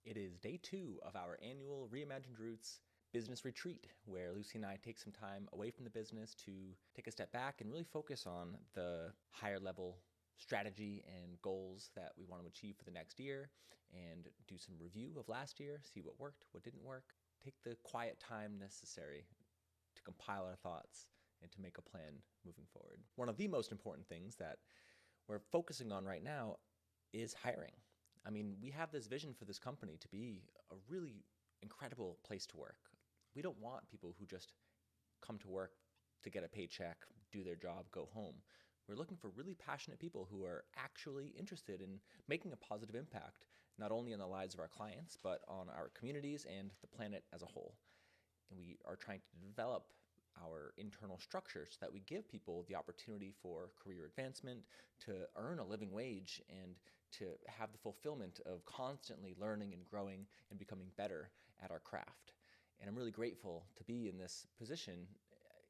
It is day 2 of our annual Reimagined Roots business retreat, where Lucy and I take some time away from the business to take a step back and really focus on the higher level strategy and goals that we want to achieve for the next year, and do some review of last year, see what worked, what didn't work, take the quiet time necessary to compile our thoughts and to make a plan moving forward. One of the most important things that we're focusing on right now is hiring. I mean, we have this vision for this company to be a really incredible place to work. We don't want people who just come to work to get a paycheck, do their job, go home. We're looking for really passionate people who are actually interested in making a positive impact, not only on the lives of our clients, but on our communities and the planet as a whole. And we are trying to develop our internal structure so that we give people the opportunity for career advancement, to earn a living wage, and to have the fulfillment of constantly learning and growing and becoming better at our craft. And I'm really grateful to be in this position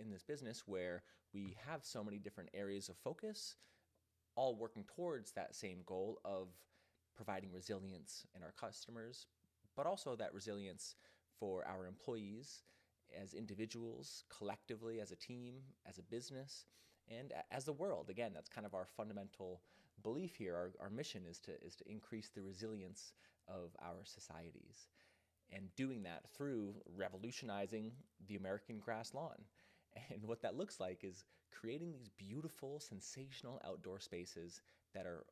in this business where we have so many different areas of focus, all working towards that same goal of providing resilience in our customers, but also that resilience for our employees as individuals, collectively, as a team, as a business, and as the world. Again, that's kind of our fundamental belief here. Our mission is to increase the resilience of our societies, and doing that through revolutionizing the American grass lawn. And what that looks like is creating these beautiful, sensational outdoor spaces that are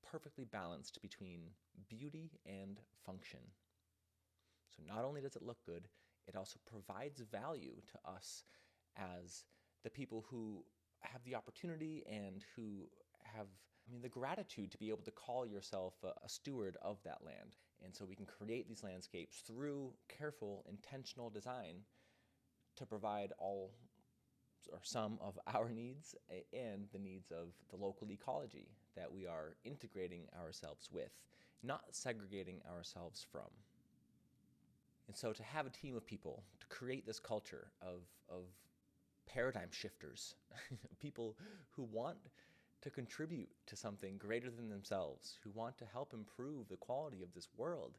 perfectly balanced between beauty and function. So not only does it look good, it also provides value to us as the people who have the opportunity and who have, the gratitude to be able to call yourself a steward of that land. And so we can create these landscapes through careful, intentional design to provide all or some of our needs and the needs of the local ecology that we are integrating ourselves with, not segregating ourselves from. And so to have a team of people to create this culture of paradigm shifters, people who want to contribute to something greater than themselves, who want to help improve the quality of this world,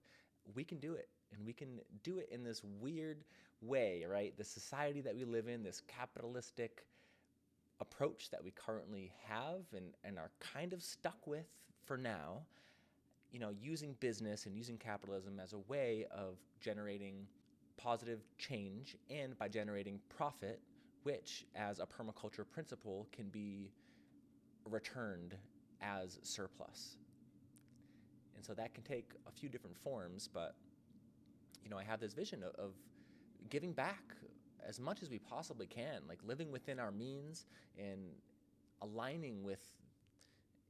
we can do it. And we can do it in this weird way, right? The society that we live in, this capitalistic approach that we currently have and are kind of stuck with for now, using business and using capitalism as a way of generating positive change, and by generating profit, which as a permaculture principle can be returned as surplus. And so that can take a few different forms, but I have this vision of giving back as much as we possibly can, like living within our means and aligning with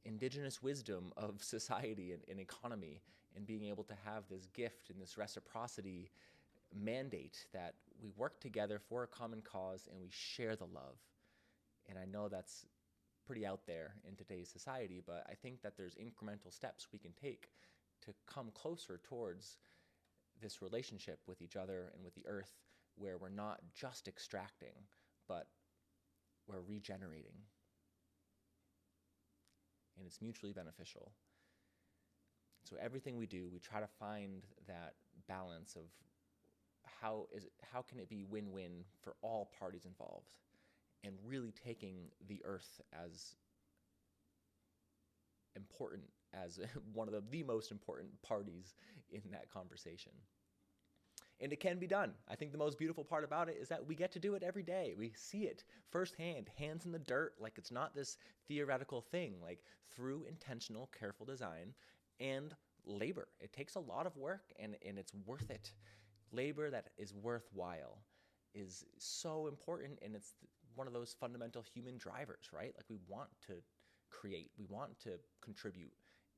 indigenous wisdom of society and economy, and being able to have this gift and this reciprocity mandate that we work together for a common cause and we share the love. And I know that's pretty out there in today's society, but I think that there's incremental steps we can take to come closer towards this relationship with each other and with the earth, where we're not just extracting, but we're regenerating. And it's mutually beneficial. So everything we do, we try to find that balance of how can it be win-win for all parties involved, and really taking the earth as important as one of the most important parties in that conversation. And it can be done. I think the most beautiful part about it is that we get to do it every day. We see it firsthand, hands in the dirt, like it's not this theoretical thing, like through intentional, careful design and labor. It takes a lot of work, and it's worth it. Labor that is worthwhile is so important, and it's one of those fundamental human drivers, right? Like we want to create, we want to contribute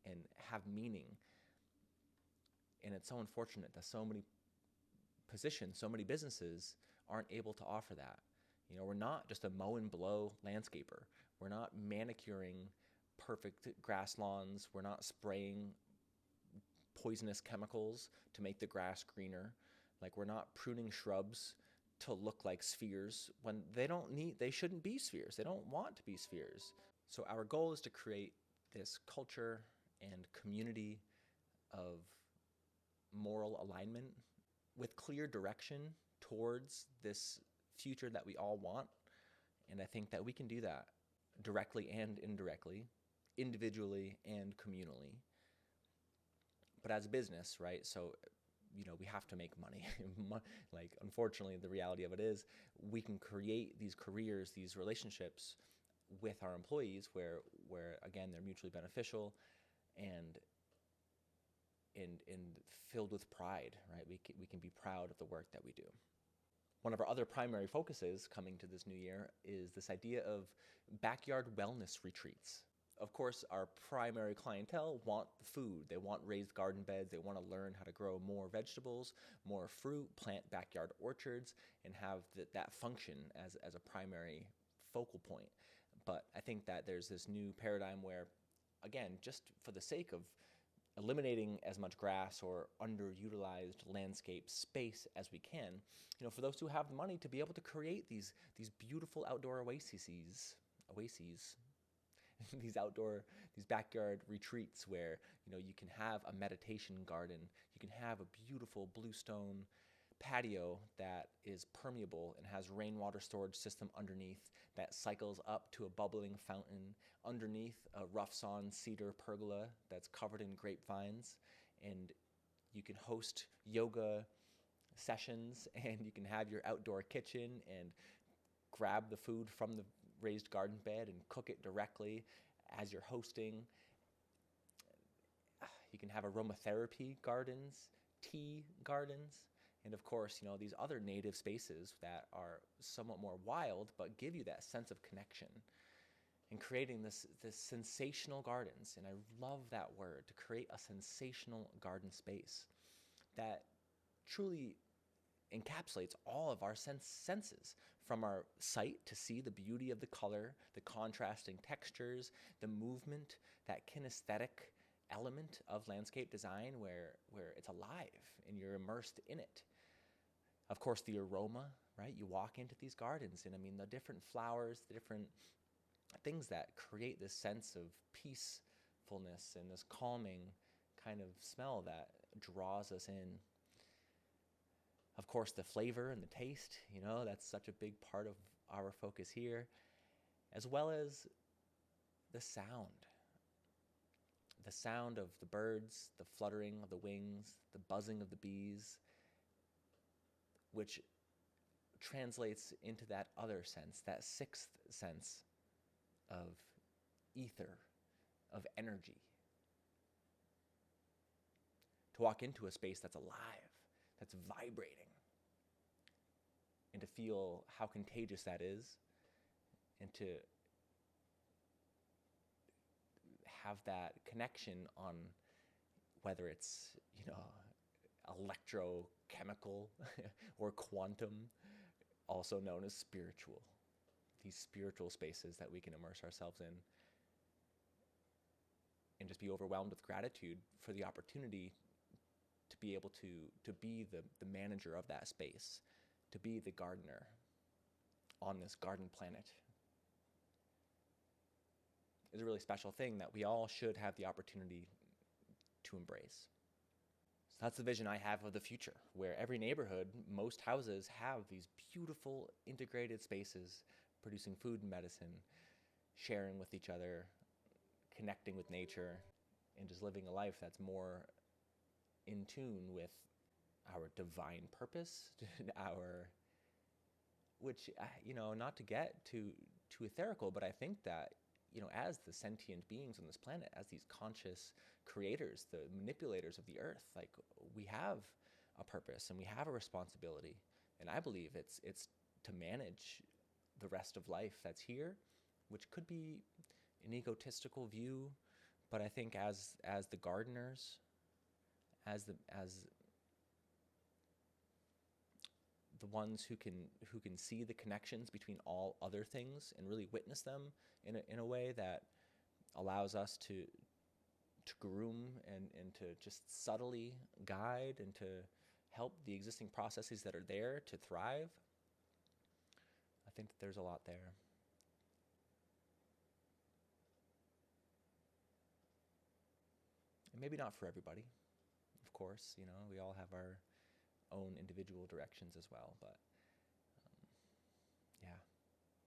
and have meaning. And it's so unfortunate that so many positions, so many businesses aren't able to offer that. We're not just a mow and blow landscaper. We're not manicuring perfect grass lawns. We're not spraying poisonous chemicals to make the grass greener. Like, we're not pruning shrubs to look like spheres when they shouldn't be spheres. They don't want to be spheres. So our goal is to create this culture and community of moral alignment with clear direction towards this future that we all want. And I think that we can do that directly and indirectly, individually and communally. But as a business, right? So, we have to make money. Like, unfortunately, the reality of it is we can create these careers, these relationships with our employees where again, they're mutually beneficial and filled with pride, right? We can be proud of the work that we do. One of our other primary focuses coming to this new year is this idea of backyard wellness retreats. Of course, our primary clientele want the food. They want raised garden beds. They want to learn how to grow more vegetables, more fruit, plant backyard orchards, and have that function as a primary focal point. But I think that there's this new paradigm where, again, just for the sake of eliminating as much grass or underutilized landscape space as we can, for those who have the money to be able to create these beautiful outdoor oases, these backyard retreats where, you can have a meditation garden, you can have a beautiful bluestone patio that is permeable and has rainwater storage system underneath that cycles up to a bubbling fountain underneath a rough-sawn cedar pergola that's covered in grapevines, and you can host yoga sessions, and you can have your outdoor kitchen and grab the food from the raised garden bed and cook it directly as you're hosting. You can have aromatherapy gardens, tea gardens, and of course, these other native spaces that are somewhat more wild but give you that sense of connection. And creating this sensational gardens, and I love that word, to create a sensational garden space that truly encapsulates all of our senses, from our sight to see the beauty of the color, the contrasting textures, the movement, that kinesthetic element of landscape design where it's alive and you're immersed in it. Of course, the aroma, right? You walk into these gardens and the different flowers, the different things that create this sense of peacefulness and this calming kind of smell that draws us in. Of course, the flavor and the taste, that's such a big part of our focus here, as well as the sound. The sound of the birds, the fluttering of the wings, the buzzing of the bees, which translates into that other sense, that sixth sense of ether, of energy. To walk into a space that's alive, that's vibrating, and to feel how contagious that is, and to have that connection on whether it's, electrochemical or quantum, also known as spiritual. These spiritual spaces that we can immerse ourselves in and just be overwhelmed with gratitude for the opportunity to be able to be the manager of that space, to be the gardener on this garden planet. Is a really special thing that we all should have the opportunity to embrace. So that's the vision I have of the future, where every neighborhood, most houses have these beautiful integrated spaces producing food and medicine, sharing with each other, connecting with nature, and just living a life that's more in tune with our divine purpose, which, not to get too etherical, but I think that, as the sentient beings on this planet, as these conscious creators, the manipulators of the earth, like, we have a purpose and we have a responsibility. And I believe it's to manage the rest of life that's here, which could be an egotistical view, but I think as the gardeners, as the ones who can see the connections between all other things and really witness them in a way that allows us to groom and to just subtly guide and to help the existing processes that are there to thrive. I think that there's a lot there. And maybe not for everybody. Of course. We all have our own individual directions as well. But